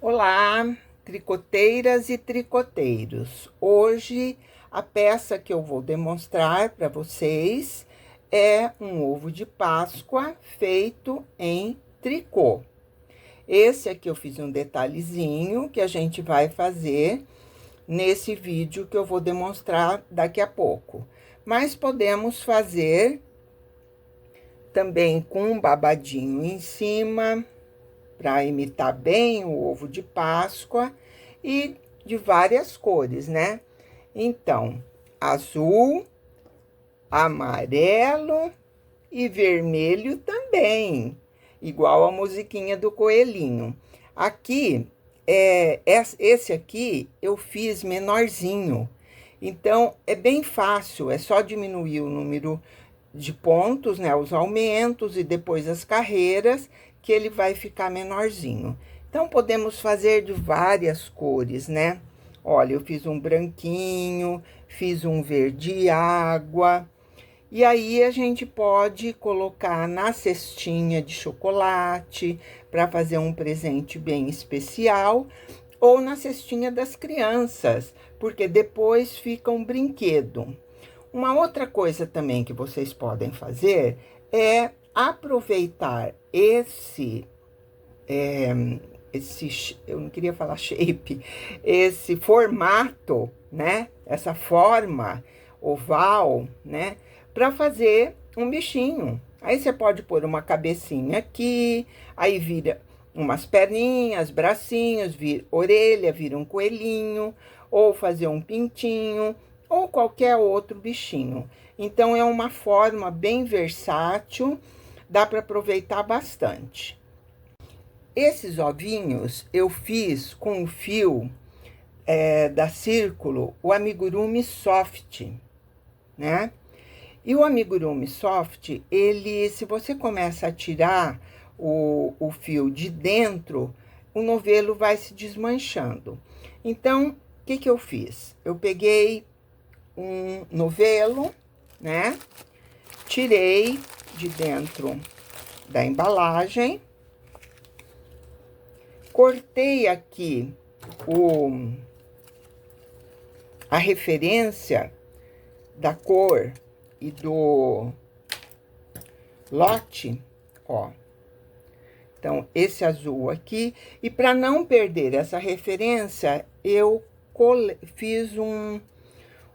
Olá, tricoteiras e tricoteiros. Hoje a peça que eu vou demonstrar para vocês é um ovo de Páscoa feito em tricô. Esse aqui eu fiz um detalhezinho que a gente vai fazer nesse vídeo que eu vou demonstrar daqui a pouco. Mas podemos fazer também com um babadinho em cima, para imitar bem o ovo de Páscoa, e de várias cores, né? Então, azul, amarelo e vermelho também, igual a musiquinha do coelhinho. Aqui, esse aqui eu fiz menorzinho, então é bem fácil, é só diminuir o número de pontos, né, os aumentos e depois as carreiras, que ele vai ficar menorzinho. Então, podemos fazer de várias cores, né? Olha, eu fiz um branquinho, fiz um verde água. E aí, a gente pode colocar na cestinha de chocolate, para fazer um presente bem especial, ou na cestinha das crianças, porque depois fica um brinquedo. Uma outra coisa também que vocês podem fazer é aproveitar eu não queria falar shape, esse formato, né? Essa forma oval, né? Para fazer um bichinho. Aí você pode pôr uma cabecinha aqui, aí vira umas perninhas, bracinhos, vira orelha, vira um coelhinho, ou fazer um pintinho, ou qualquer outro bichinho. Então, é uma forma bem versátil, dá para aproveitar bastante. Esses ovinhos eu fiz com o fio da Círculo, o amigurumi soft, né? E o amigurumi soft, ele, se você começa a tirar o fio de dentro, o novelo vai se desmanchando. Então, o que eu fiz? Eu peguei um novelo, né? Tirei de dentro da embalagem, cortei aqui a referência da cor e do lote, ó. Então, esse azul aqui. E para não perder essa referência, eu fiz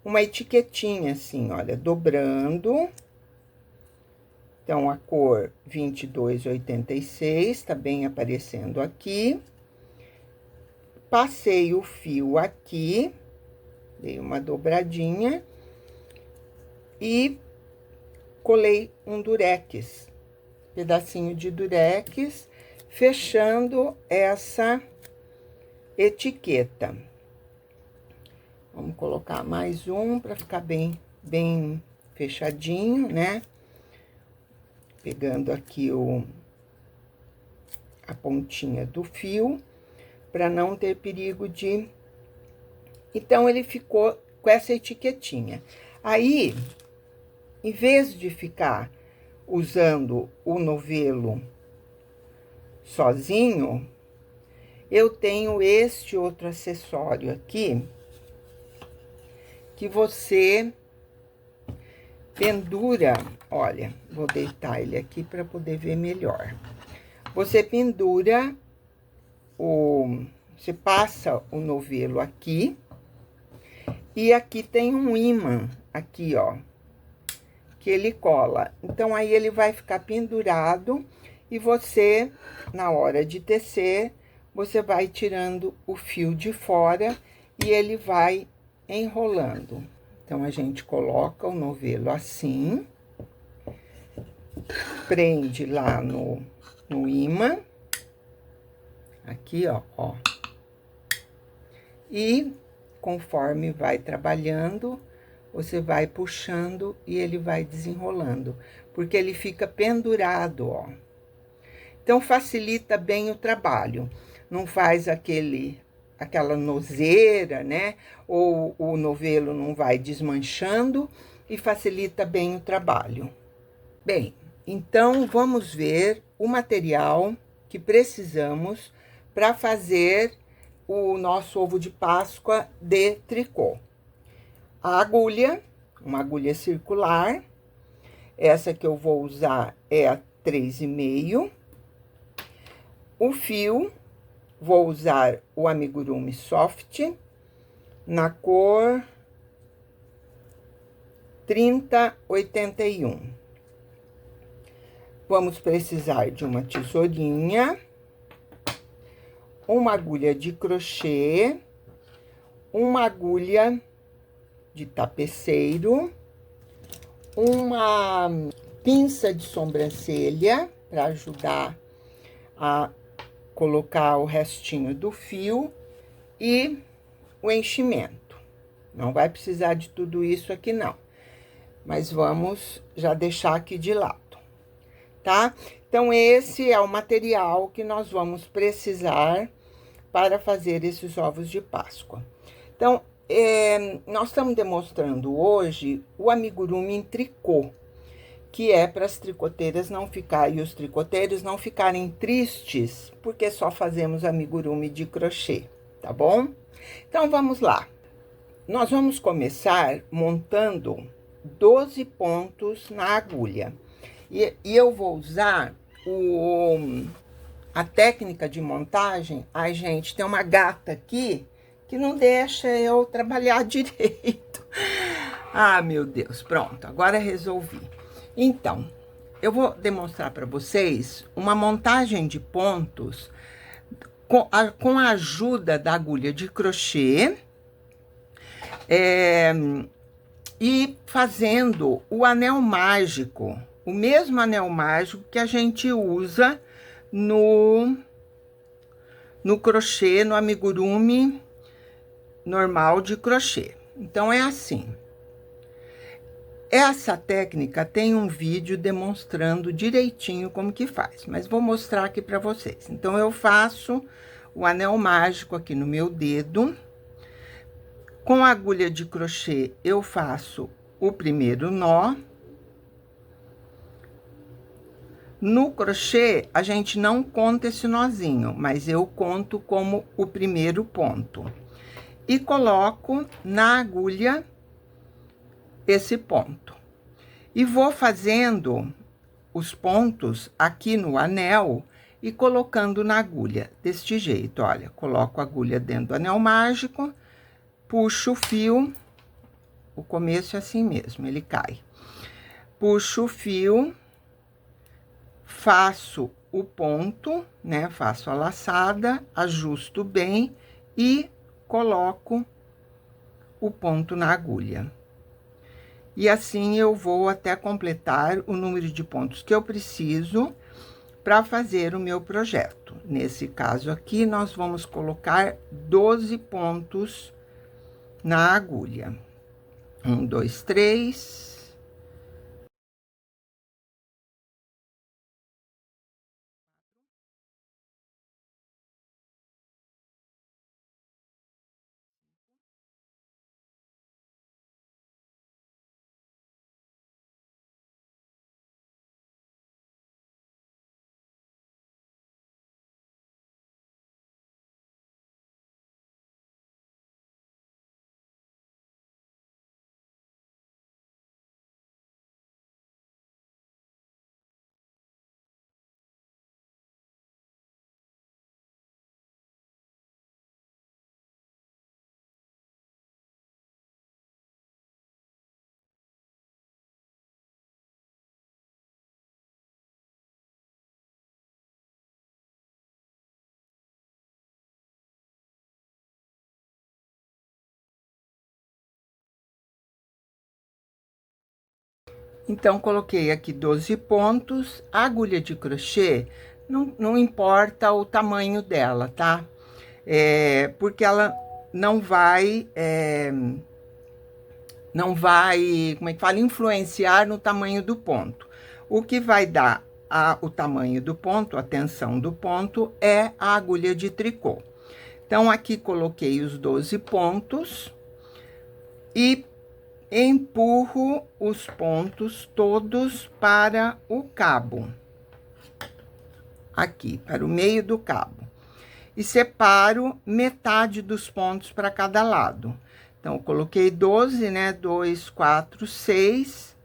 uma etiquetinha assim, olha, dobrando. Então, a cor 2286, tá bem aparecendo aqui. Passei o fio aqui, dei uma dobradinha e colei um durex, pedacinho de durex, fechando essa etiqueta. Vamos colocar mais um para ficar bem fechadinho, né? Pegando aqui a pontinha do fio, para não ter perigo de... Então, ele ficou com essa etiquetinha. Aí, em vez de ficar usando o novelo sozinho, eu tenho este outro acessório aqui, que você pendura, olha, vou deitar ele aqui para poder ver melhor. Você pendura você passa o novelo aqui, e aqui tem um ímã, aqui, ó, que ele cola. Então, aí ele vai ficar pendurado, e você, na hora de tecer, você vai tirando o fio de fora, e ele vai enrolando. Então, a gente coloca o novelo assim, prende lá no ímã, aqui, ó. E conforme vai trabalhando, você vai puxando e ele vai desenrolando, porque ele fica pendurado, ó. Então, facilita bem o trabalho. Não faz aquela nozeira, né? Ou o novelo não vai desmanchando, e facilita bem o trabalho. Bem, então, vamos ver o material que precisamos para fazer o nosso ovo de Páscoa de tricô. A agulha, uma agulha circular, essa que eu vou usar é a 3,5. O fio, vou usar o amigurumi soft, na cor 3081. Vamos precisar de uma tesourinha, uma agulha de crochê, uma agulha de tapeceiro, uma pinça de sobrancelha para ajudar a colocar o restinho do fio e o enchimento. Não vai precisar de tudo isso aqui, não. Mas vamos já deixar aqui de lado, tá? Então, esse é o material que nós vamos precisar para fazer esses ovos de Páscoa. Então, nós estamos demonstrando hoje o amigurumi em tricô, que é para as tricoteiras não ficarem, e os tricoteiros não ficarem tristes, porque só fazemos amigurumi de crochê, tá bom? Então, vamos lá. Nós vamos começar montando 12 pontos na agulha. E eu vou usar a técnica de montagem. Ai, gente, tem uma gata aqui que não deixa eu trabalhar direito. Ah, meu Deus, pronto, agora resolvi. Então, eu vou demonstrar para vocês uma montagem de pontos com a ajuda da agulha de crochê, e fazendo o anel mágico, o mesmo anel mágico que a gente usa no crochê, no amigurumi normal de crochê. Então, é assim. Essa técnica tem um vídeo demonstrando direitinho como que faz, mas vou mostrar aqui para vocês. Então, eu faço o anel mágico aqui no meu dedo. Com a agulha de crochê, eu faço o primeiro nó. No crochê, a gente não conta esse nozinho, mas eu conto como o primeiro ponto. E coloco na agulha esse ponto. E vou fazendo os pontos aqui no anel e colocando na agulha, deste jeito, olha. Coloco a agulha dentro do anel mágico, puxo o fio, o começo é assim mesmo, ele cai. Puxo o fio, faço o ponto, né? Faço a laçada, ajusto bem e coloco o ponto na agulha. E assim eu vou até completar o número de pontos que eu preciso para fazer o meu projeto. Nesse caso aqui, nós vamos colocar 12 pontos na agulha. 1, 2, 3. Então, coloquei aqui 12 pontos. A agulha de crochê, não importa o tamanho dela, tá? Porque ela não vai, como é que fala? Influenciar no tamanho do ponto. O que vai dar o tamanho do ponto, a tensão do ponto, é a agulha de tricô. Então, aqui coloquei os 12 pontos e empurro os pontos todos para o cabo. Aqui, para o meio do cabo. e separo metade dos pontos para cada lado. Então, eu coloquei 12, né? 2, 4, 6.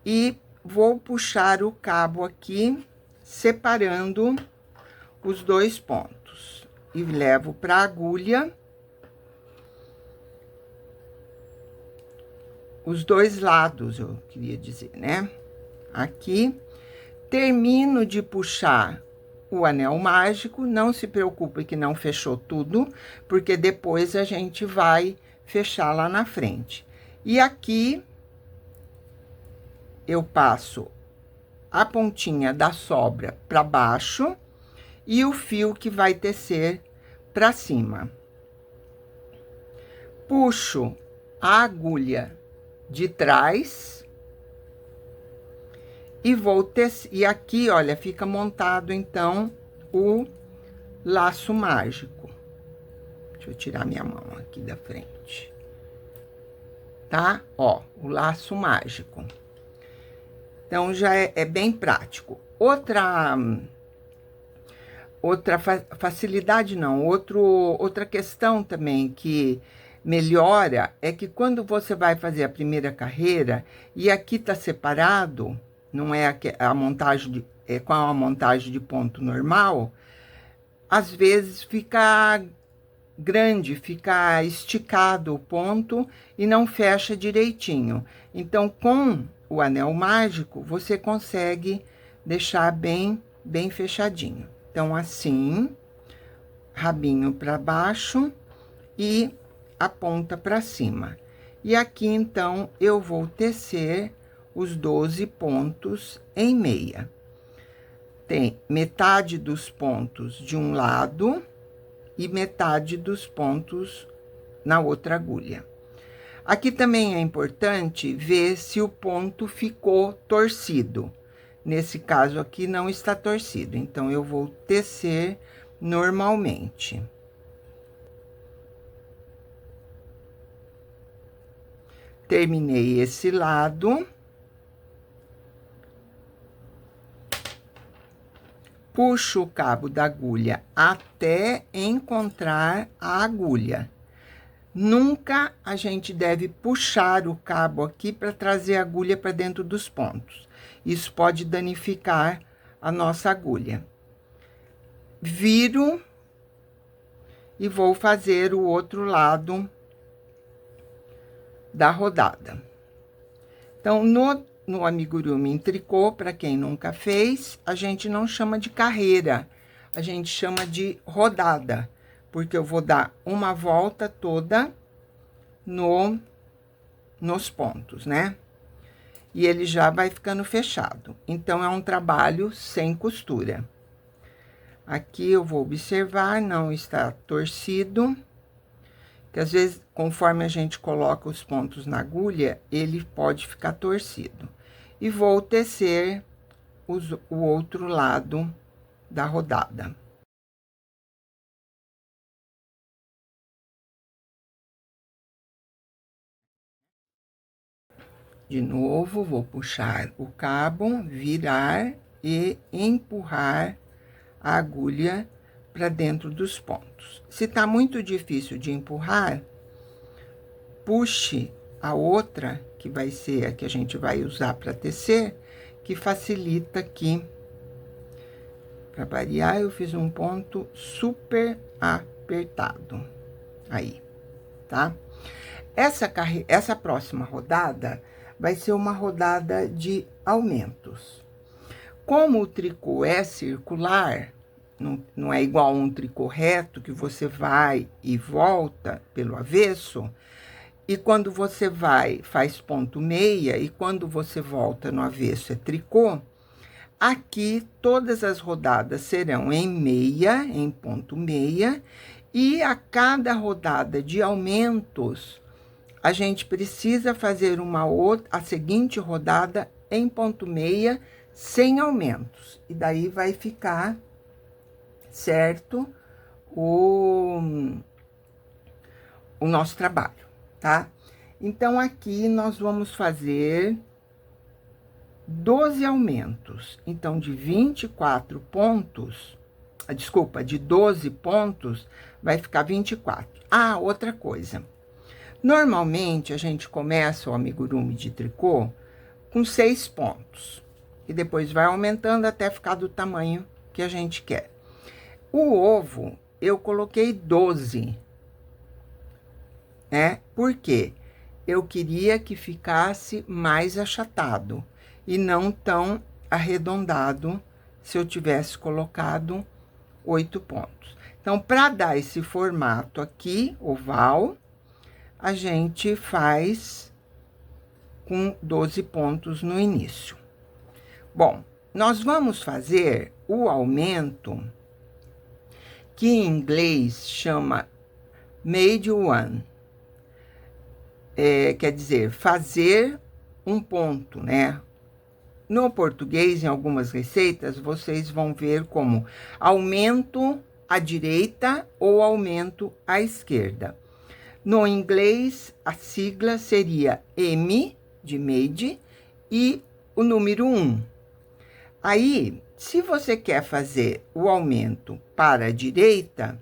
E vou puxar o cabo aqui, separando os 2 pontos. E levo para a agulha os 2 lados, eu queria dizer, né? Aqui, termino de puxar o anel mágico, não se preocupe que não fechou tudo, porque depois a gente vai fechar lá na frente. E aqui, eu passo a pontinha da sobra para baixo e o fio que vai tecer para cima. Puxo a agulha de trás e vou tecer. E aqui, olha, fica montado, então, o laço mágico. Deixa eu tirar minha mão aqui da frente. Tá? Ó, o laço mágico. Então, já é bem prático. Outra facilidade, não, outra questão também que melhora é que quando você vai fazer a primeira carreira e aqui tá separado, não é a montagem com a montagem de ponto normal, às vezes fica grande, fica esticado o ponto e não fecha direitinho. Então, com o anel mágico, você consegue deixar bem fechadinho. Então, assim, rabinho para baixo e a ponta para cima. E aqui, então, eu vou tecer os 12 pontos em meia. Tem metade dos pontos de um lado e metade dos pontos na outra agulha. Aqui também é importante ver se o ponto ficou torcido. Nesse caso aqui, não está torcido, então, eu vou tecer normalmente. Terminei esse lado. Puxo o cabo da agulha até encontrar a agulha. Nunca a gente deve puxar o cabo aqui para trazer a agulha para dentro dos pontos. Isso pode danificar a nossa agulha. Viro e vou fazer o outro lado da rodada. Então, no amigurumi em tricô, para quem nunca fez, a gente não chama de carreira, a gente chama de rodada, porque eu vou dar uma volta toda nos pontos, né? E ele já vai ficando fechado. Então, é um trabalho sem costura. Aqui eu vou observar, não está torcido, que às vezes, conforme a gente coloca os pontos na agulha, ele pode ficar torcido. E vou tecer o outro lado da rodada. De novo, vou puxar o cabo, virar e empurrar a agulha para dentro dos pontos. Se tá muito difícil de empurrar, puxe a outra, que vai ser a que a gente vai usar para tecer, que facilita aqui. Para variar, eu fiz um ponto super apertado. Aí, tá? Essa próxima rodada vai ser uma rodada de aumentos. Como o tricô é circular, não é igual a um tricô reto, que você vai e volta pelo avesso, e quando você vai, faz ponto meia, e quando você volta no avesso é tricô, aqui todas as rodadas serão em meia, em ponto meia, e a cada rodada de aumentos, a gente precisa fazer a seguinte rodada em ponto meia, sem aumentos. E daí vai ficar certo o nosso trabalho, tá? Então, aqui nós vamos fazer 12 aumentos. Então, de 24 pontos, desculpa, de 12 pontos, vai ficar 24. Ah, outra coisa. Normalmente, a gente começa o amigurumi de tricô com 6 pontos. E depois vai aumentando até ficar do tamanho que a gente quer. O ovo, eu coloquei 12, né? Por quê? Eu queria que ficasse mais achatado e não tão arredondado se eu tivesse colocado 8 pontos. Então, para dar esse formato aqui, oval, a gente faz com 12 pontos no início. Bom, nós vamos fazer o aumento, que em inglês chama made one. Quer dizer, fazer um ponto, né? No português, em algumas receitas, vocês vão ver como aumento à direita ou aumento à esquerda. No inglês, a sigla seria M, de made, e o número 1. Aí, se você quer fazer o aumento para a direita,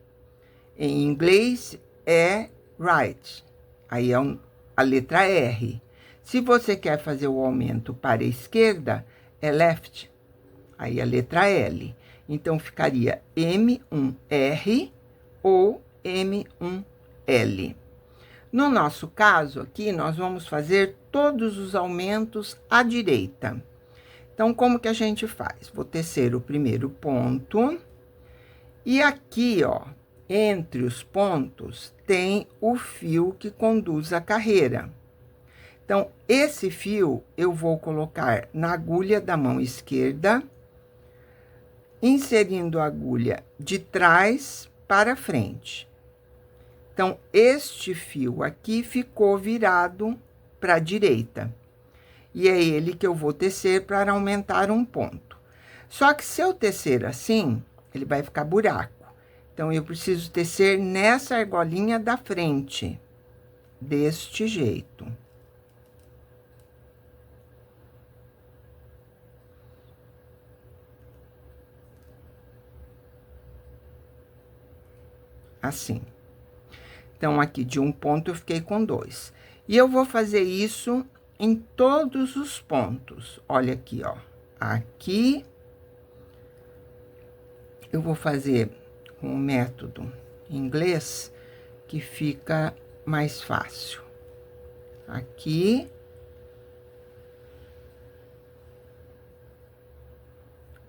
em inglês é right. Aí é a letra R. Se você quer fazer o aumento para a esquerda, é left. Aí a letra L. Então, ficaria M1R ou M1L. No nosso caso aqui, nós vamos fazer todos os aumentos à direita. Então, como que a gente faz? Vou tecer o primeiro ponto. E aqui, ó, entre os pontos, tem o fio que conduz a carreira. Então, esse fio eu vou colocar na agulha da mão esquerda, inserindo a agulha de trás para frente. Então, este fio aqui ficou virado para a direita. E é ele que eu vou tecer para aumentar um ponto. Só que se eu tecer assim, ele vai ficar buraco. Então, eu preciso tecer nessa argolinha da frente, deste jeito. Assim. Então, aqui de um ponto eu fiquei com 2. E eu vou fazer isso em todos os pontos. Olha aqui, ó. Aqui, eu vou fazer com o método inglês, que fica mais fácil. Aqui.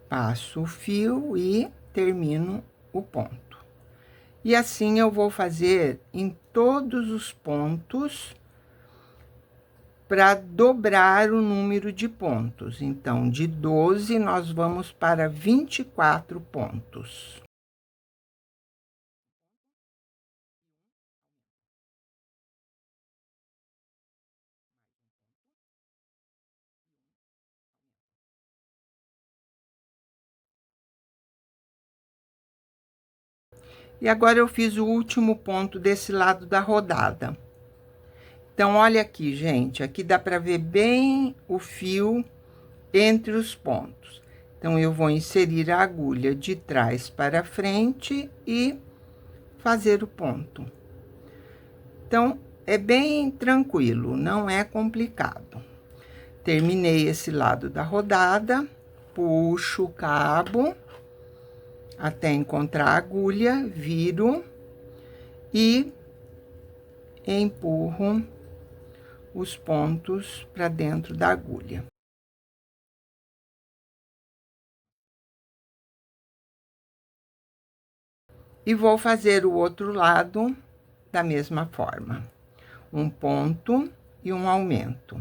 Passo o fio e termino o ponto. E assim eu vou fazer em todos os pontos para dobrar o número de pontos. Então, de 12, nós vamos para 24 pontos. E agora eu fiz o último ponto desse lado da rodada. Então, olha aqui, gente, aqui dá para ver bem o fio entre os pontos. Então, eu vou inserir a agulha de trás para frente e fazer o ponto. Então, é bem tranquilo, não é complicado. Terminei esse lado da rodada, puxo o cabo até encontrar a agulha, viro e empurro os pontos para dentro da agulha. E vou fazer o outro lado da mesma forma. Um ponto e um aumento.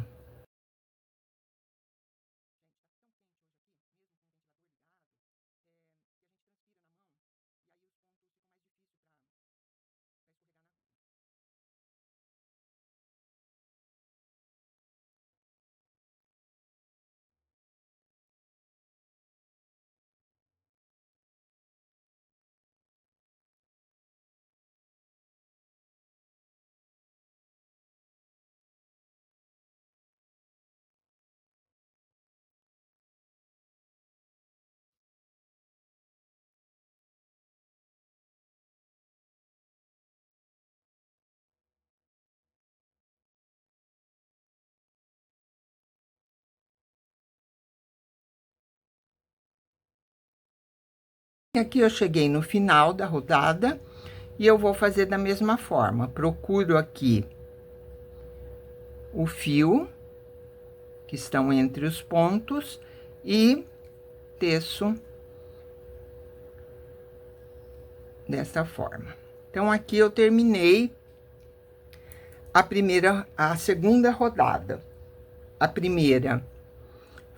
Aqui eu cheguei no final da rodada e eu vou fazer da mesma forma. Procuro aqui o fio que estão entre os pontos e teço dessa forma. Então, aqui eu terminei a segunda rodada. A primeira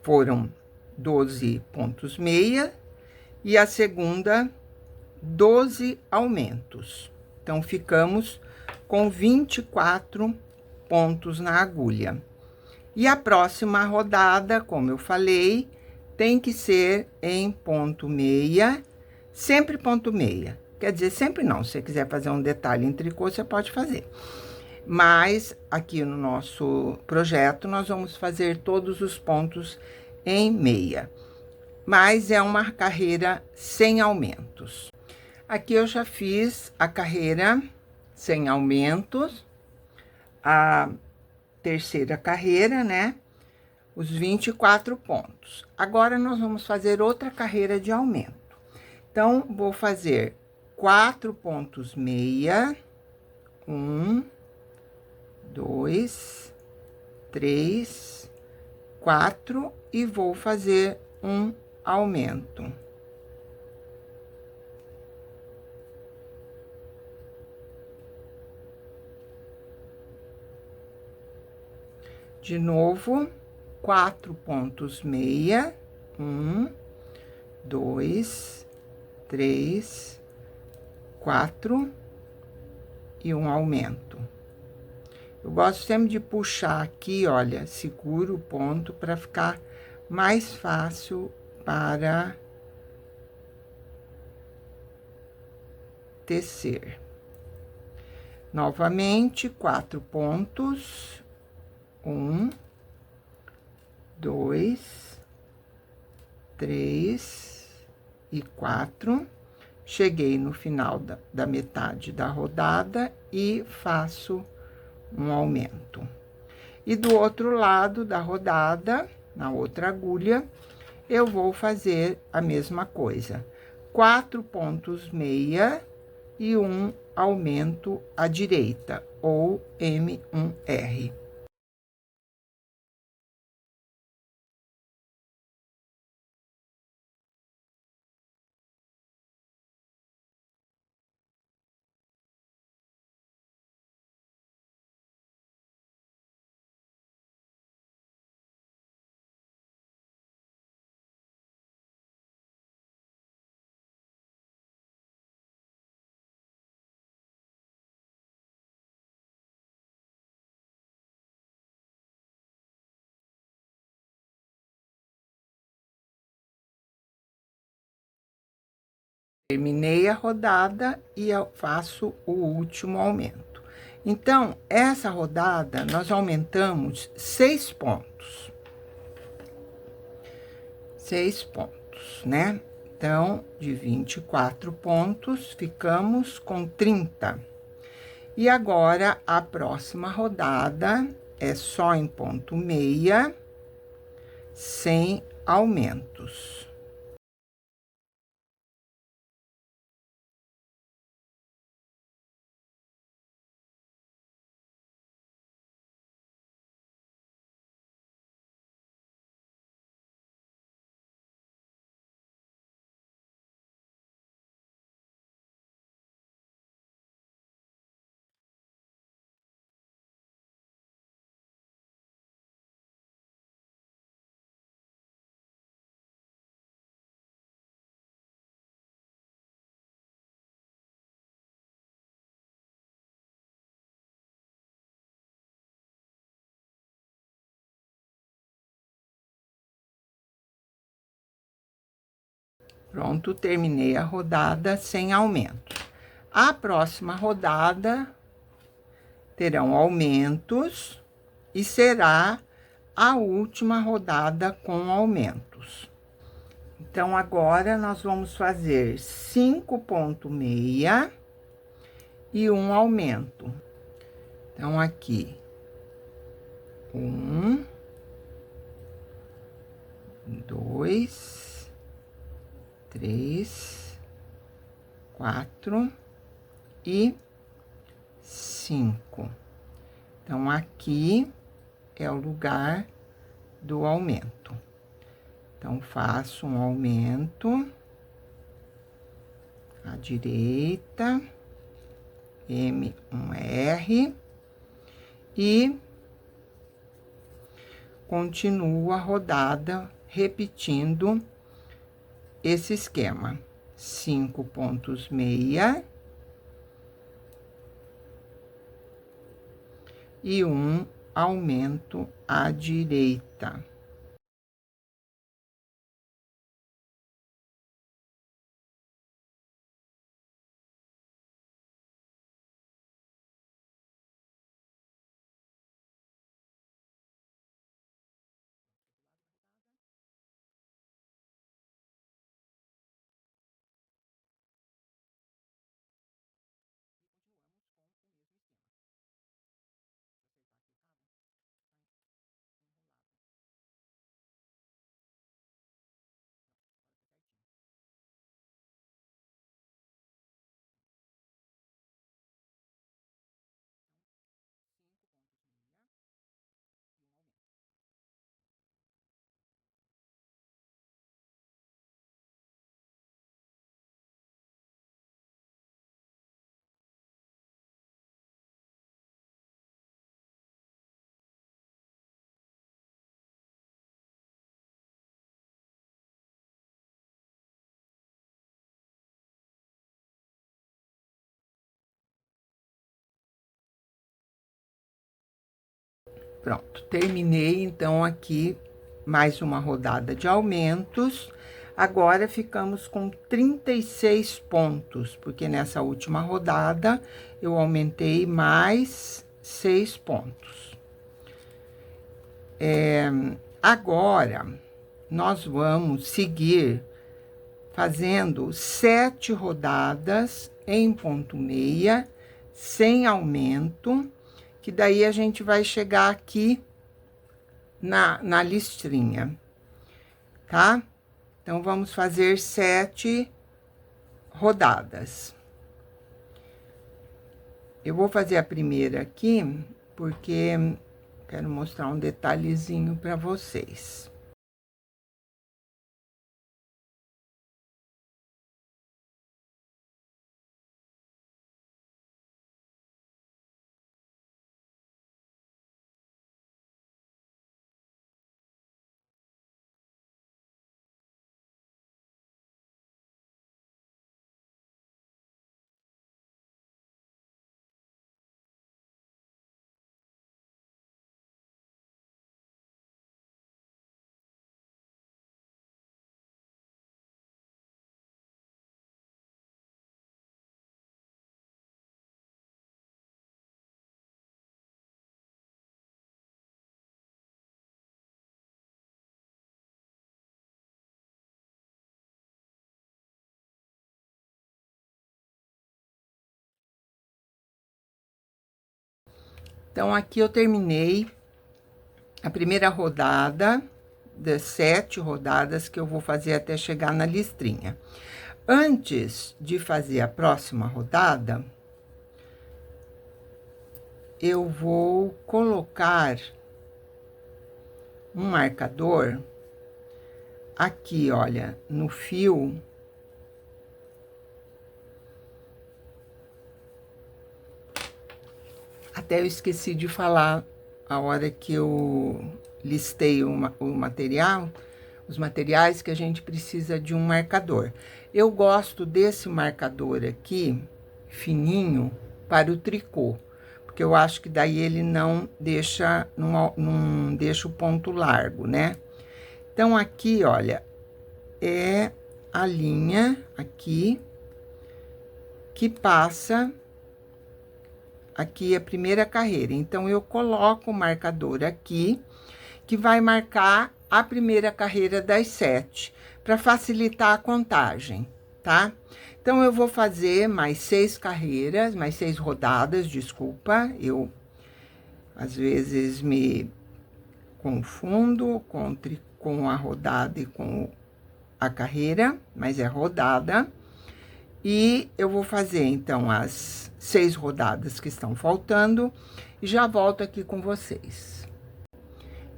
foram 12 pontos meia e a segunda 12 aumentos. Então, ficamos com 24 pontos na agulha. E a próxima rodada, como eu falei, tem que ser em ponto meia, sempre ponto meia. Quer dizer, sempre não, se você quiser fazer um detalhe em tricô, você pode fazer. Mas, aqui no nosso projeto, nós vamos fazer todos os pontos em meia. Mas é uma carreira sem aumentos. Aqui eu já fiz a carreira sem aumentos, a terceira carreira, né? Os 24 pontos. Agora, nós vamos fazer outra carreira de aumento. Então, vou fazer 4 pontos meia, 1, 2, 3, 4, e vou fazer um aumento. De novo, 4 pontos meia, 1, 2, 3, 4 e um aumento. Eu gosto sempre de puxar aqui, olha, seguro o ponto para ficar mais fácil para tecer. Novamente, 4 pontos, 1, 2, 3 e 4. Cheguei no final da metade da rodada e faço um aumento. E do outro lado da rodada, na outra agulha, eu vou fazer a mesma coisa. 4 pontos meia e um aumento à direita, ou M1R. Terminei a rodada e eu faço o último aumento. Então, essa rodada, nós aumentamos 6 pontos. 6 pontos, né? Então, de 24 pontos, ficamos com 30. E agora, a próxima rodada é só em ponto meia, sem aumentos. Pronto, terminei a rodada sem aumento. A próxima rodada terão aumentos e será a última rodada com aumentos. Então, agora, nós vamos fazer 5 pontos meia e um aumento. Então, aqui, 1, 2, 3, 4 e 5. Então, aqui é o lugar do aumento. Então, faço um aumento à direita, M1R, e continuo a rodada repetindo esse esquema. 5 pontos meia e um aumento à direita. Pronto, terminei então aqui mais uma rodada de aumentos. Agora ficamos com 36 pontos, porque nessa última rodada eu aumentei mais 6 pontos. Agora, nós vamos seguir fazendo 7 rodadas em ponto meia, sem aumento, que daí a gente vai chegar aqui na listrinha, tá? Então, vamos fazer 7 rodadas. Eu vou fazer a primeira aqui, porque quero mostrar um detalhezinho para vocês. Então, aqui eu terminei a primeira rodada das 7 rodadas que eu vou fazer até chegar na listrinha. Antes de fazer a próxima rodada, eu vou colocar um marcador aqui, olha, no fio. Até eu esqueci de falar a hora que eu listei o material, os materiais que a gente precisa de um marcador. Eu gosto desse marcador aqui, fininho, para o tricô, porque eu acho que daí ele não deixa o ponto largo, né? Então, aqui, olha, é a linha aqui que passa aqui a primeira carreira. Então, eu coloco o marcador aqui, que vai marcar a primeira carreira das 7, para facilitar a contagem, tá? Então, eu vou fazer mais 6 carreiras, mais 6 rodadas, desculpa. Eu, às vezes, me confundo com a rodada e com a carreira, mas é rodada. E eu vou fazer, então, as 6 rodadas que estão faltando e já volto aqui com vocês.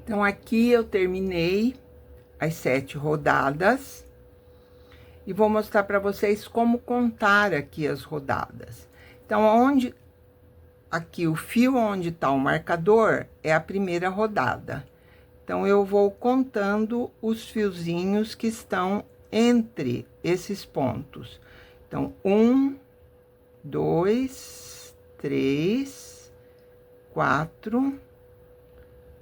Então, aqui eu terminei as 7 rodadas e vou mostrar para vocês como contar aqui as rodadas. Então, aqui o fio onde está o marcador é a primeira rodada. Então, eu vou contando os fiozinhos que estão entre esses pontos. Então, 1, 2, 3, 4,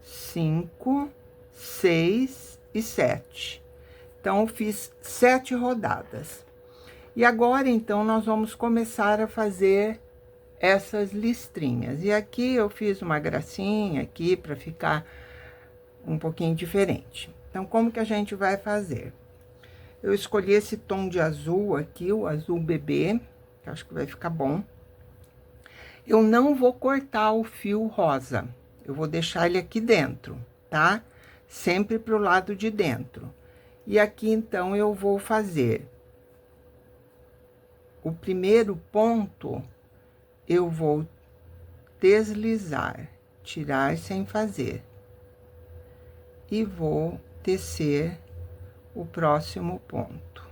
5, 6 e 7. Então, eu fiz 7 rodadas. E agora, então, nós vamos começar a fazer essas listrinhas. E aqui eu fiz uma gracinha aqui para ficar um pouquinho diferente. Então, como que a gente vai fazer? Eu escolhi esse tom de azul aqui, o azul bebê, que acho que vai ficar bom. Eu não vou cortar o fio rosa, eu vou deixar ele aqui dentro, tá? Sempre pro lado de dentro. E aqui, então, eu vou fazer o primeiro ponto, eu vou deslizar, tirar sem fazer. E vou tecer o próximo ponto.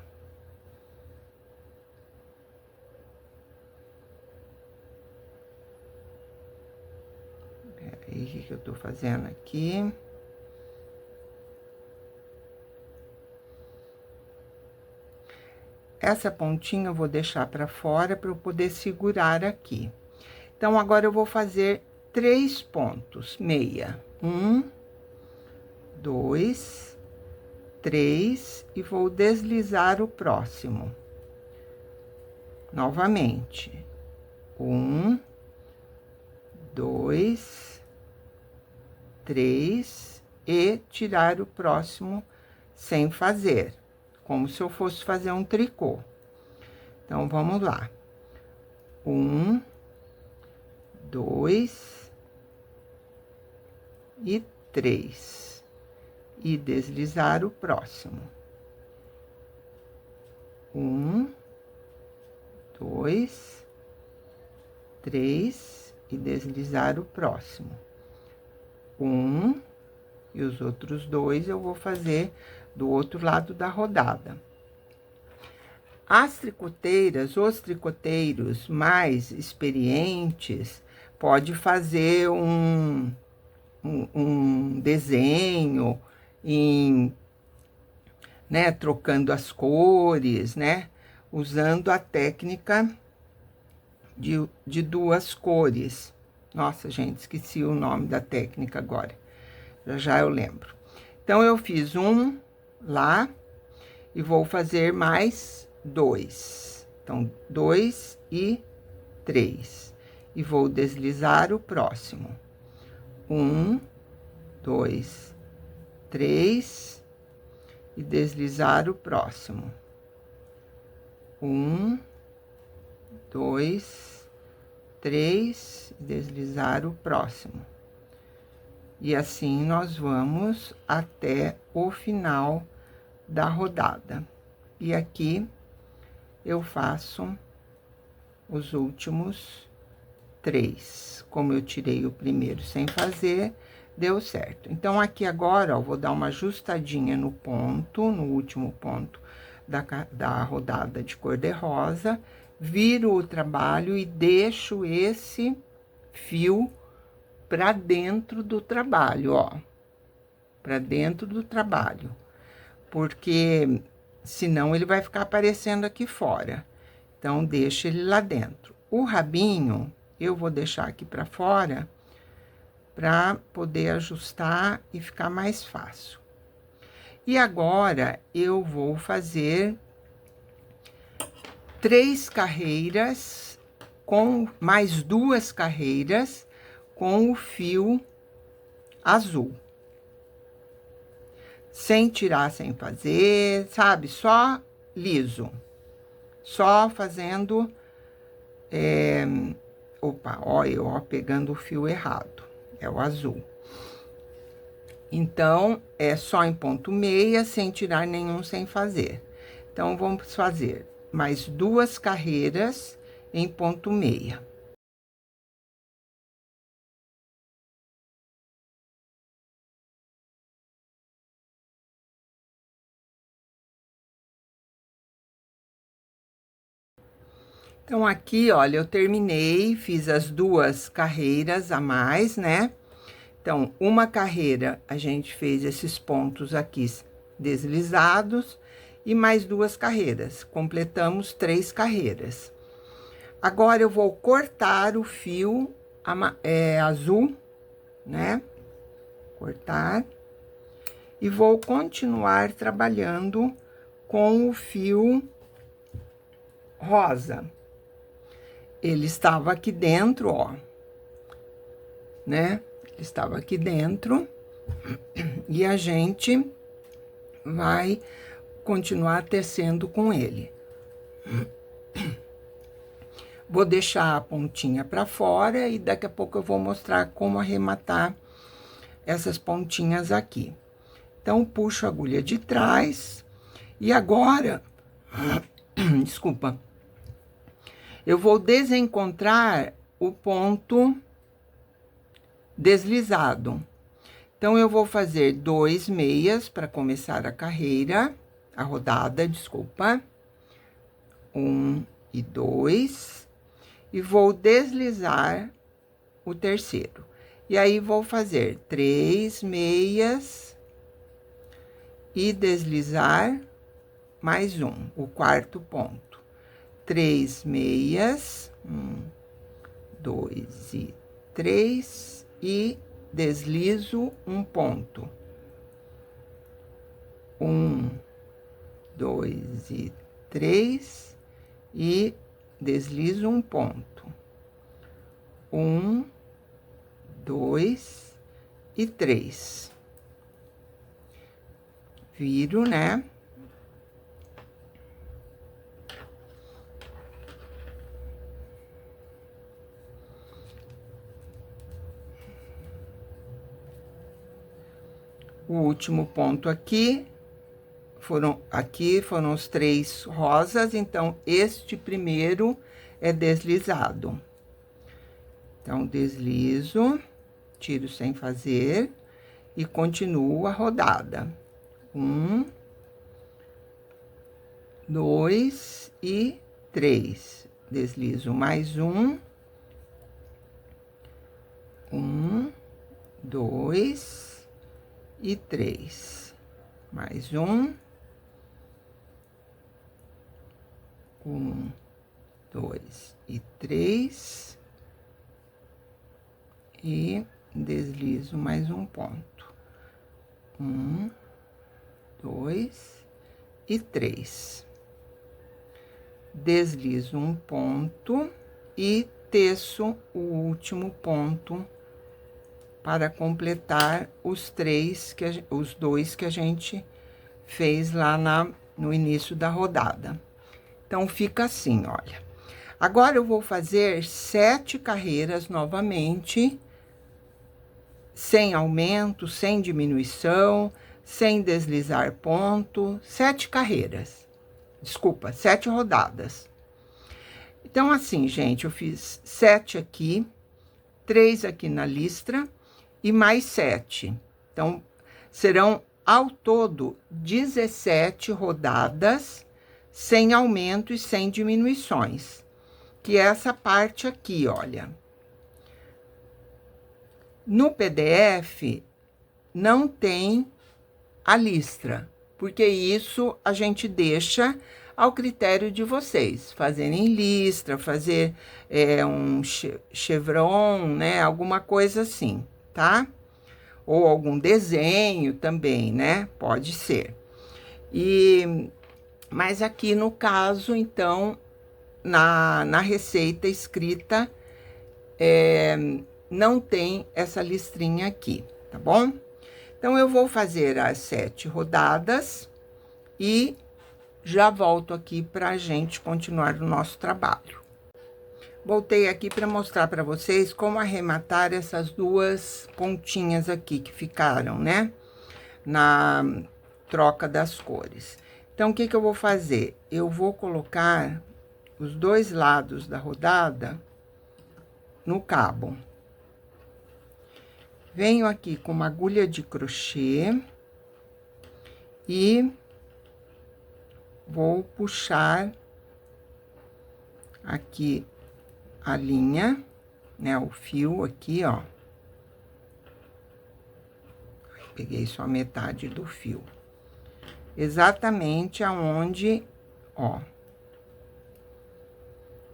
Peraí, o que eu tô fazendo aqui? Essa pontinha eu vou deixar para fora para eu poder segurar aqui. Então, agora eu vou fazer 3 pontos, meia. 1, 2, 3, e vou deslizar o próximo. Novamente. 1, 2, 3, e tirar o próximo sem fazer, como se eu fosse fazer um tricô. Então, vamos lá. 1, 2 e 3. E deslizar o próximo. 1, 2, 3 e deslizar o próximo. 1 e os outros 2 eu vou fazer do outro lado da rodada. As tricoteiras, os tricoteiros mais experientes, pode fazer um desenho né, trocando as cores, né, usando a técnica de 2 cores. Nossa, gente, esqueci o nome da técnica agora. Já eu lembro. Então, eu fiz um lá e vou fazer mais 2. Então, 2 e 3. E vou deslizar o próximo. 1, 2, 3 e deslizar o próximo. 1, 2, 3 e deslizar o próximo. E assim nós vamos até o final da rodada. E aqui eu faço os últimos 3. Como eu tirei o primeiro sem fazer, deu certo. Então, aqui agora, ó, vou dar uma ajustadinha no ponto, no último ponto da rodada de cor-de-rosa, viro o trabalho e deixo esse fio pra dentro do trabalho, ó. Pra dentro do trabalho. Porque senão ele vai ficar aparecendo aqui fora. Então, deixa ele lá dentro. O rabinho, eu vou deixar aqui pra fora, para poder ajustar e ficar mais fácil. E agora, eu vou fazer 3 carreiras, com mais 2 carreiras, com o fio azul. Sem tirar, sem fazer, sabe? Só liso. Só fazendo... Opa, ó, eu pegando o fio errado. É o azul. Então, é só em ponto meia, sem tirar nenhum, sem fazer. Então, vamos fazer mais 2 carreiras em ponto meia. Então, aqui, olha, eu terminei, fiz as 2 carreiras a mais, né? Então, uma carreira, a gente fez esses pontos aqui deslizados e mais 2 carreiras. Completamos 3 carreiras. Agora, eu vou cortar o fio azul, né? Cortar. E vou continuar trabalhando com o fio rosa. Ele estava aqui dentro, ó, né? Ele estava aqui dentro e a gente vai continuar tecendo com ele. Vou deixar a pontinha para fora e daqui a pouco eu vou mostrar como arrematar essas pontinhas aqui. Então, puxo a agulha de trás e agora, desculpa, eu vou desencontrar o ponto deslizado. Então, eu vou fazer 2 meias para começar a carreira, a rodada, desculpa. 1 e 2. E vou deslizar o terceiro. E aí, vou fazer 3 meias e deslizar mais um, o quarto ponto. 3 meias, 1, 2 e 3, e deslizo um ponto. 1, 2 e 3, e deslizo um ponto. 1, 2 e 3. Viro, né? O último ponto aqui foram os 3 rosas, então, este primeiro é deslizado. Então, deslizo, tiro sem fazer e continuo a rodada. 1, 2 e 3. Deslizo mais um. 1, 2 e 3. Mais um. 1, 2 e 3. E deslizo mais um ponto. 1, 2 e 3. Deslizo um ponto e teço o último ponto para completar os 2 que a gente fez lá no início da rodada. Então, fica assim, olha. Agora, eu vou fazer 7 carreiras novamente, sem aumento, sem diminuição, sem deslizar ponto, 7 carreiras. Desculpa, 7 rodadas. Então, assim, gente, eu fiz 7 aqui, 3 aqui na listra e mais 7. Então, serão ao todo 17 rodadas, sem aumento e sem diminuições. Que é essa parte aqui, olha. No PDF, não tem a listra, porque isso a gente deixa ao critério de vocês, fazerem listra, fazer um chevron, né, alguma coisa assim, tá? Ou algum desenho também, né, pode ser. Mas aqui no caso, então, na receita escrita, não tem essa listrinha aqui, tá bom? Então, eu vou fazer as 7 rodadas e já volto aqui pra gente continuar o nosso trabalho. Voltei aqui para mostrar para vocês como arrematar essas 2 pontinhas aqui que ficaram, né? Na troca das cores. Então, o que que eu vou fazer? Eu vou colocar os dois lados da rodada no cabo. Venho aqui com uma agulha de crochê e vou puxar aqui a linha, né, o fio aqui, ó. Peguei só metade do fio. Exatamente aonde, ó.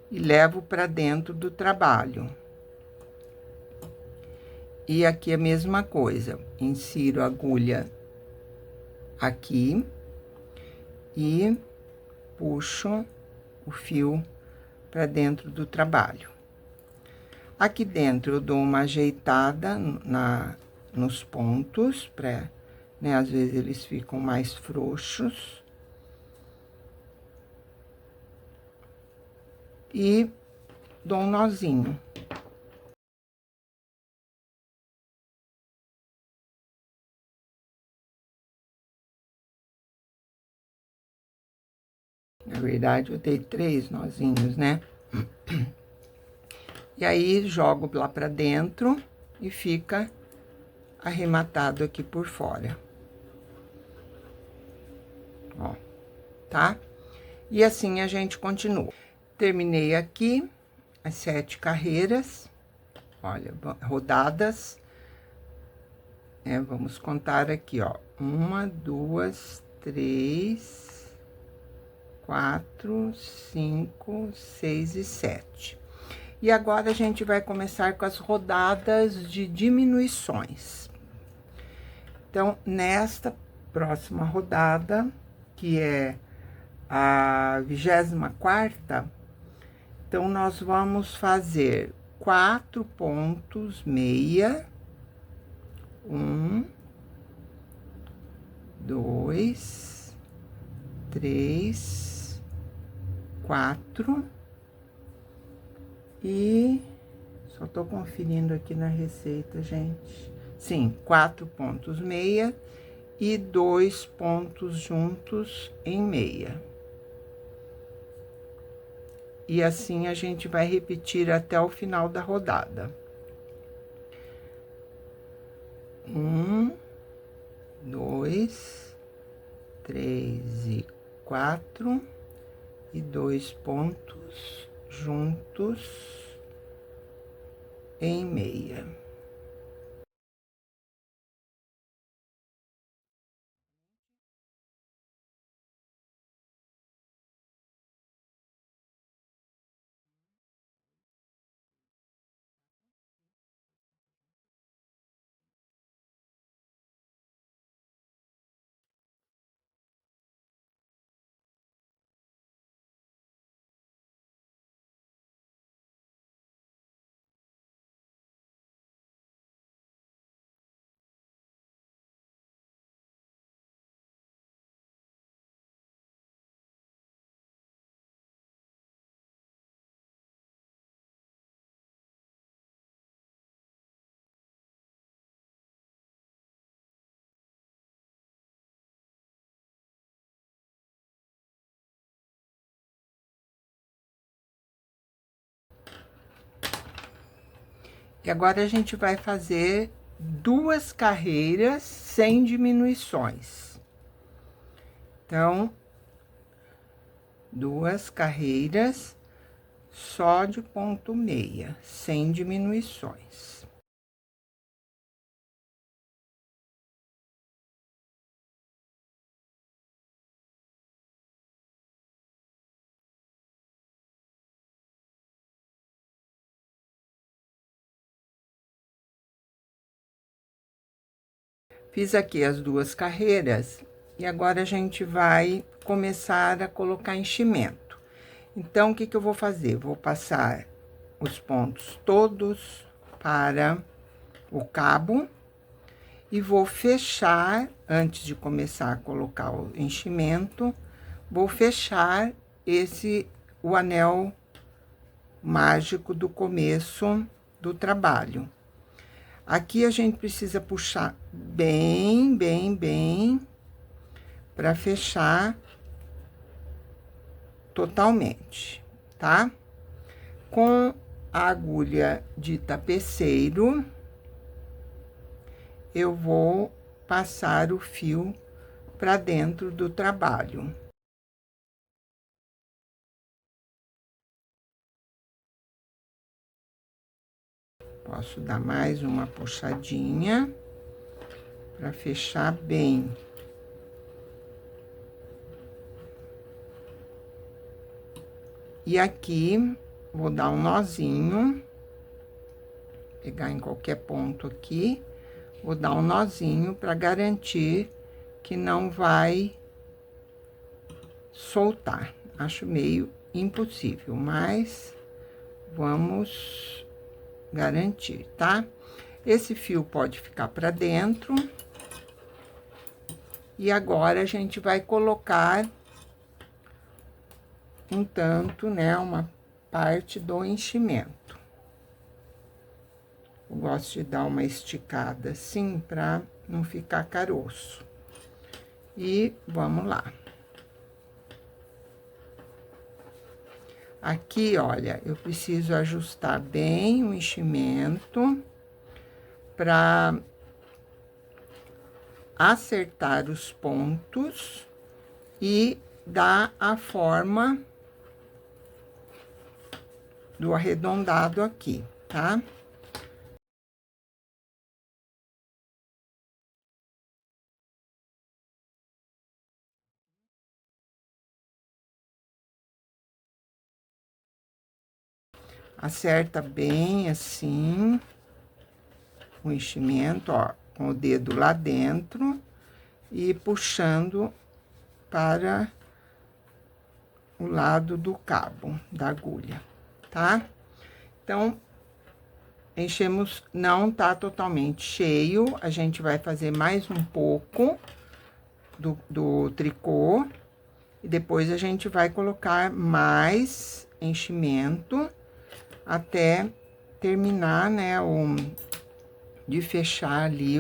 E levo para dentro do trabalho. E aqui a mesma coisa. Insiro a agulha aqui e puxo o fio para dentro do trabalho. Aqui dentro eu dou uma ajeitada nos pontos, para, né, às vezes eles ficam mais frouxos. E dou um nozinho. Na verdade, eu dei 3 nozinhos, né? E aí, jogo lá pra dentro e fica arrematado aqui por fora. Ó, tá? E assim a gente continua. Terminei aqui as 7 carreiras, olha, rodadas. Vamos contar aqui, ó. 1, 2, 3, 4, 5, 6 e 7. E agora, a gente vai começar com as rodadas de diminuições. Então, nesta próxima rodada, que é a 24ª, então, nós vamos fazer 4 pontos meia. 1, 2, 3, 4... E só tô conferindo aqui na receita, gente. Sim, 4 pontos meia e 2 pontos juntos em meia. E assim a gente vai repetir até o final da rodada. 1, 2, 3 e 4 e 2 pontos juntos em meia. E agora a gente vai fazer 2 carreiras sem diminuições. Então, 2 carreiras só de ponto meia, sem diminuições. Fiz aqui as 2 carreiras e agora a gente vai começar a colocar enchimento. Então, o que que eu vou fazer? Vou passar os pontos todos para o cabo e vou fechar, antes de começar a colocar o enchimento, vou fechar o anel mágico do começo do trabalho. Aqui a gente precisa puxar bem, bem, bem, para fechar totalmente, tá? Com a agulha de tapeceiro, eu vou passar o fio para dentro do trabalho. Posso dar mais uma puxadinha para fechar bem. E aqui, vou dar um nozinho, pegar em qualquer ponto aqui, vou dar um nozinho para garantir que não vai soltar. Acho meio impossível, mas vamos garantir, tá? Esse fio pode ficar para dentro. E agora, a gente vai colocar um tanto, né, uma parte do enchimento. Eu gosto de dar uma esticada assim, pra não ficar caroço. E vamos lá. Aqui, olha, eu preciso ajustar bem o enchimento pra acertar os pontos e dar a forma do arredondado aqui, tá? Acerta bem assim o enchimento, ó, com o dedo lá dentro e puxando para o lado do cabo da agulha, tá? Então, enchemos, não tá totalmente cheio, a gente vai fazer mais um pouco do tricô e depois a gente vai colocar mais enchimento até terminar, né, de fechar ali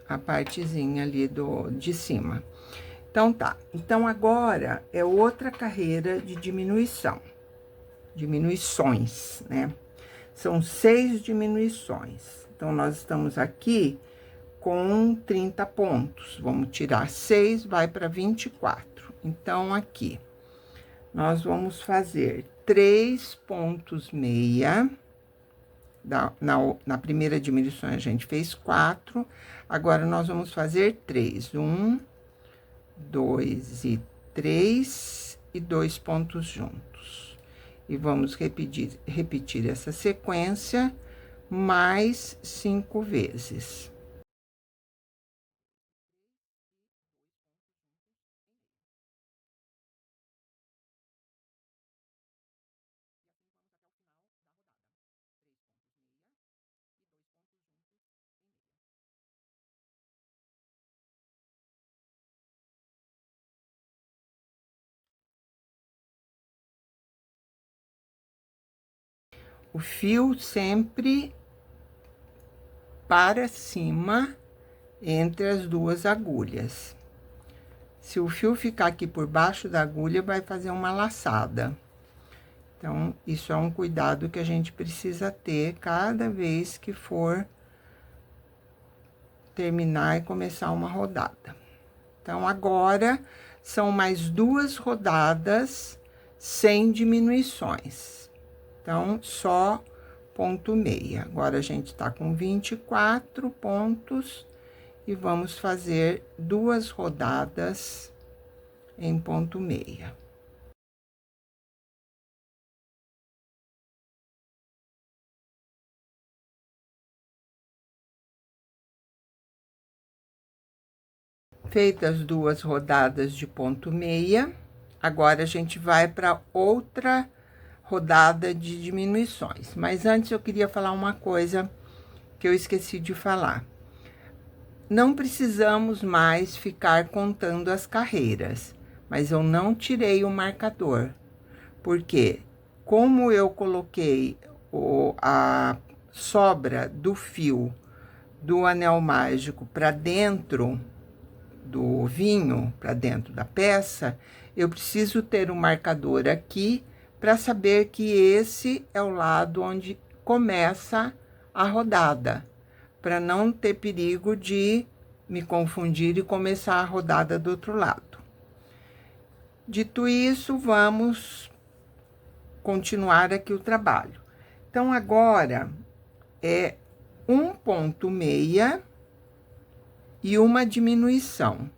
a partezinha ali de cima. Então, tá. Então, agora é outra carreira de diminuições, né? São 6 diminuições. Então, nós estamos aqui com 30 pontos. Vamos tirar 6, vai para 24. Então, aqui, nós vamos fazer 3 pontos meia. Na primeira diminuição, a gente fez 4. Agora, nós vamos fazer 3. 1, 2 e 3 e 2 pontos juntos. E vamos repetir essa sequência mais 5 vezes. O fio sempre para cima entre as duas agulhas. Se o fio ficar aqui por baixo da agulha, vai fazer uma laçada. Então, isso é um cuidado que a gente precisa ter cada vez que for terminar e começar uma rodada. Então, agora, são mais 2 rodadas sem diminuições. Então, só ponto meia. Agora, a gente tá com 24 pontos e vamos fazer 2 rodadas em ponto meia. Feitas 2 rodadas de ponto meia, agora a gente vai para outra rodada de diminuições. Mas antes eu queria falar uma coisa que eu esqueci de falar. Não precisamos mais ficar contando as carreiras, mas eu não tirei o marcador, porque como eu coloquei a sobra do fio do anel mágico para dentro do ovinho para dentro da peça, eu preciso ter um marcador aqui para saber que esse é o lado onde começa a rodada, para não ter perigo de me confundir e começar a rodada do outro lado. Dito isso, vamos continuar aqui o trabalho. Então, agora é 1,6 e uma diminuição.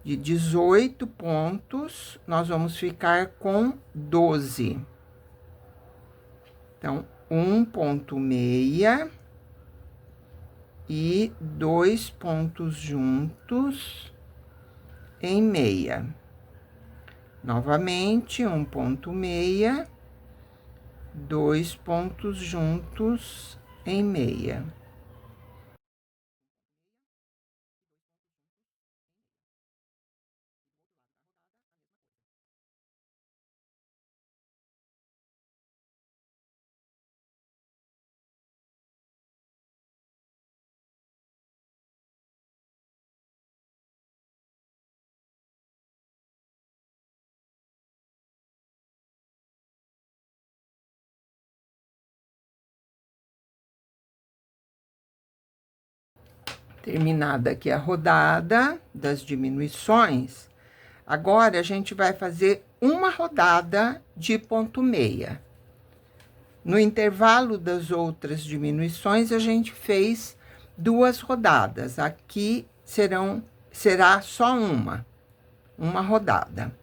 De 18 pontos, nós vamos ficar com 12. Então, 1,6 e 2 pontos juntos em meia. Novamente, 1,6, 2 pontos juntos em meia. Terminada aqui a rodada das diminuições, agora a gente vai fazer uma rodada de ponto meia. No intervalo das outras diminuições, a gente fez 2 rodadas. Aqui será só uma rodada.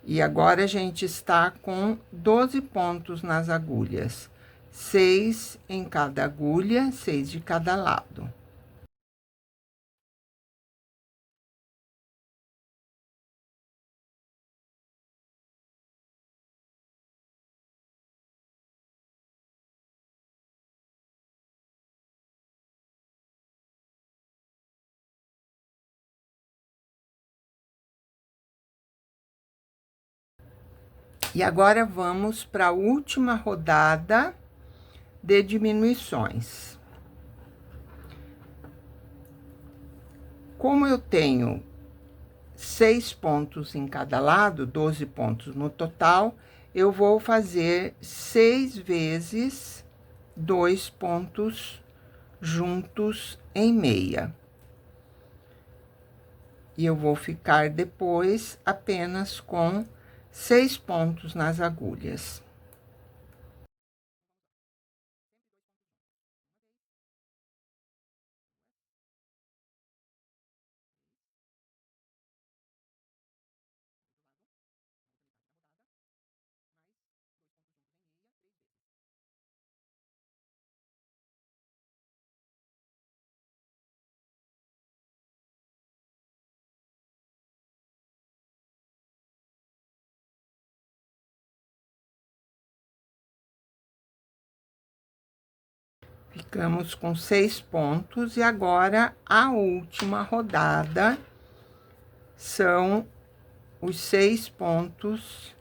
E agora a gente está com 12 pontos nas agulhas. 6 em cada agulha, 6 de cada lado. E agora vamos para a última rodada de diminuições. Como eu tenho 6 pontos em cada lado, 12 pontos no total, eu vou fazer 6 vezes 2 pontos juntos em meia. E eu vou ficar depois apenas com 6 pontos nas agulhas. Ficamos com 6 pontos e agora a última rodada são os 6 pontos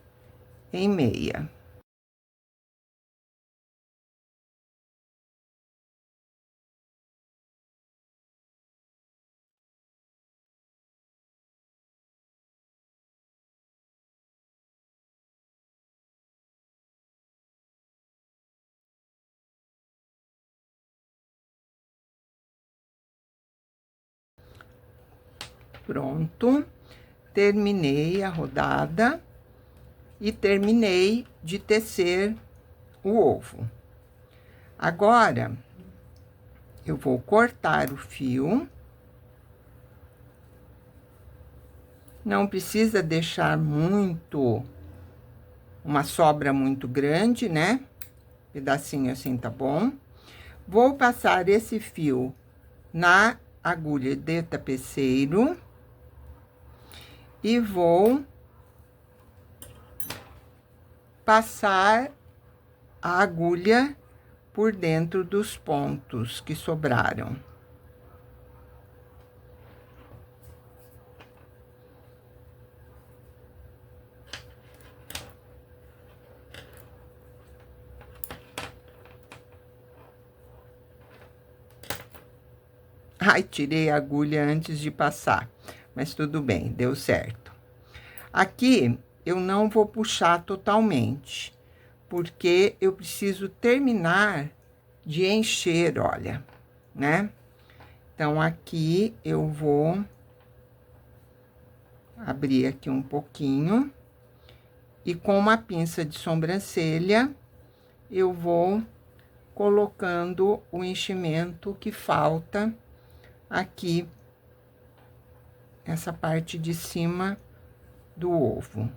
em meia. Pronto, terminei a rodada e terminei de tecer o ovo. Agora, eu vou cortar o fio. Não precisa deixar uma sobra muito grande, né? Pedacinho assim tá bom. Vou passar esse fio na agulha de tapeceiro e vou passar a agulha por dentro dos pontos que sobraram. Ai, tirei a agulha antes de passar, mas tudo bem, deu certo. Aqui eu não vou puxar totalmente, porque eu preciso terminar de encher, olha, né? Então, aqui eu vou abrir aqui um pouquinho e com uma pinça de sobrancelha eu vou colocando o enchimento que falta aqui nessa parte de cima do ovo.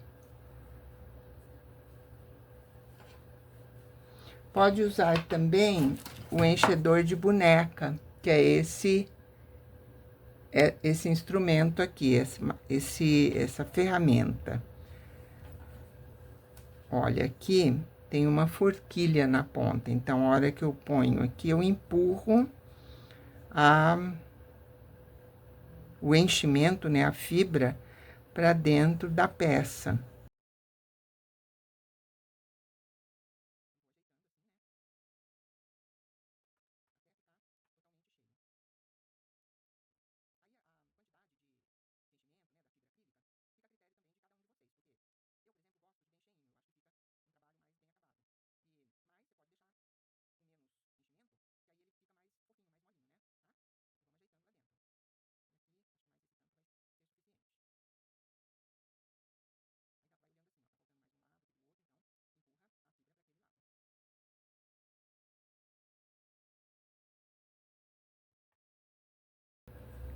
Pode usar também o enchedor de boneca, que é esse instrumento aqui, essa ferramenta. Olha, aqui tem uma forquilha na ponta, então, a hora que eu ponho aqui, eu empurro o enchimento, né, a fibra, para dentro da peça.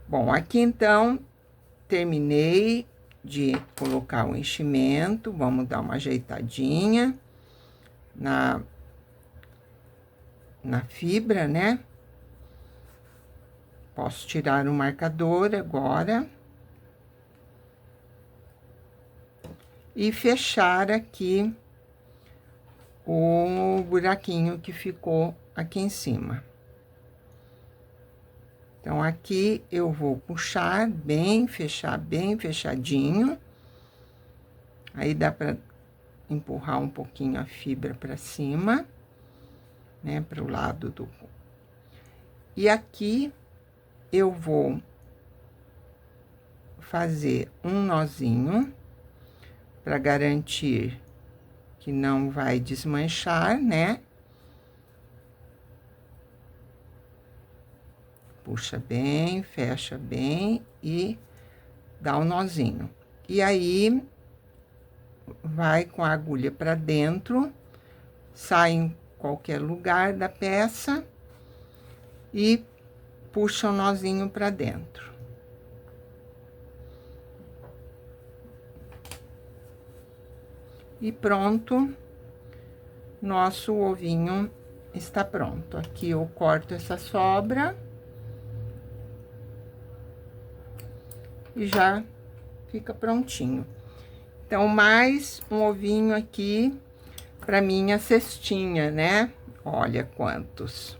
Bom, aqui então, terminei de colocar o enchimento, vamos dar uma ajeitadinha na fibra, né? Posso tirar o marcador agora. E fechar aqui o buraquinho que ficou aqui em cima. Então, aqui eu vou puxar bem, fechar bem fechadinho. Aí, dá pra empurrar um pouquinho a fibra pra cima, né, pro lado do... E aqui, eu vou fazer um nozinho, pra garantir que não vai desmanchar, né? Puxa bem, fecha bem e dá um nozinho. E aí, vai com a agulha para dentro, sai em qualquer lugar da peça e puxa o nozinho para dentro. E pronto, nosso ovinho está pronto. Aqui eu corto essa sobra. E já fica prontinho. Então, mais um ovinho aqui para minha cestinha, né? Olha quantos.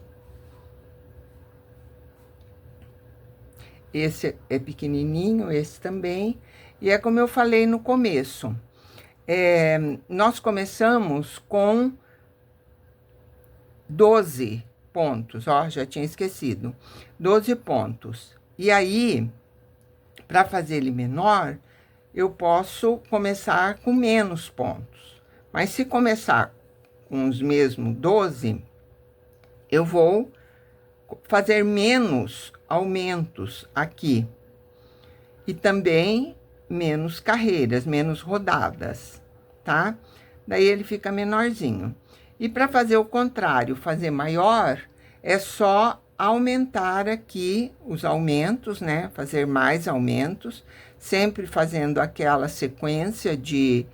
Esse é pequenininho, esse também. E é como eu falei no começo. Nós começamos com 12 pontos, ó, já tinha esquecido. 12 pontos. E aí, para fazer ele menor, eu posso começar com menos pontos. Mas se começar com os mesmos 12, eu vou fazer menos aumentos aqui. E também menos carreiras, menos rodadas, tá? Daí ele fica menorzinho. E para fazer o contrário, fazer maior, é só aumentar aqui os aumentos, né? Fazer mais aumentos, sempre fazendo aquela sequência de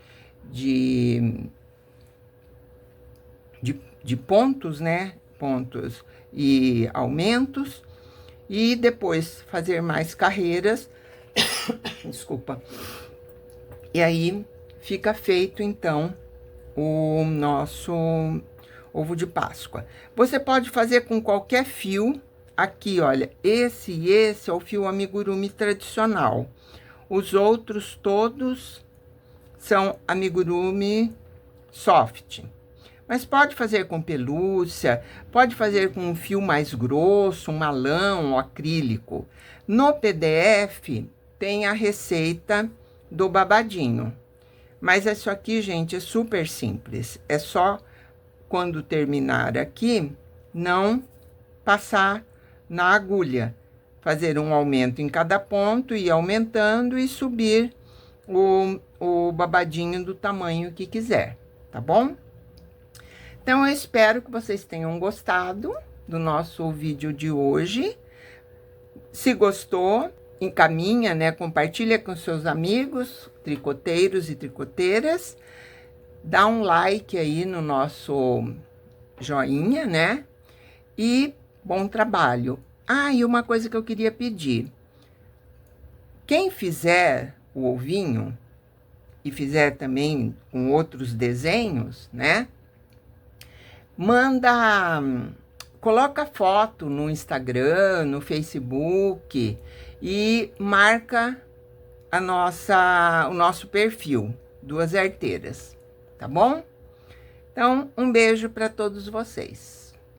pontos, né? Pontos e aumentos. E depois fazer mais carreiras. Desculpa. E aí, fica feito, então, o nosso ovo de Páscoa. Você pode fazer com qualquer fio. Aqui, olha, esse é o fio amigurumi tradicional. Os outros todos são amigurumi soft. Mas pode fazer com pelúcia, pode fazer com um fio mais grosso, um malão, um acrílico. No PDF tem a receita do babadinho. Mas isso aqui, gente, é super simples. É só, quando terminar aqui, não passar na agulha. Fazer um aumento em cada ponto, ir aumentando e subir o babadinho do tamanho que quiser, tá bom? Então, eu espero que vocês tenham gostado do nosso vídeo de hoje. Se gostou, encaminha, né? Compartilha com seus amigos, tricoteiros e tricoteiras. Dá um like aí no nosso joinha, né? E bom trabalho. Ah, e uma coisa que eu queria pedir. Quem fizer o ovinho e fizer também com outros desenhos, né? Coloca foto no Instagram, no Facebook e marca o nosso perfil, Duas Arteiras, tá bom? Então, um beijo para todos vocês.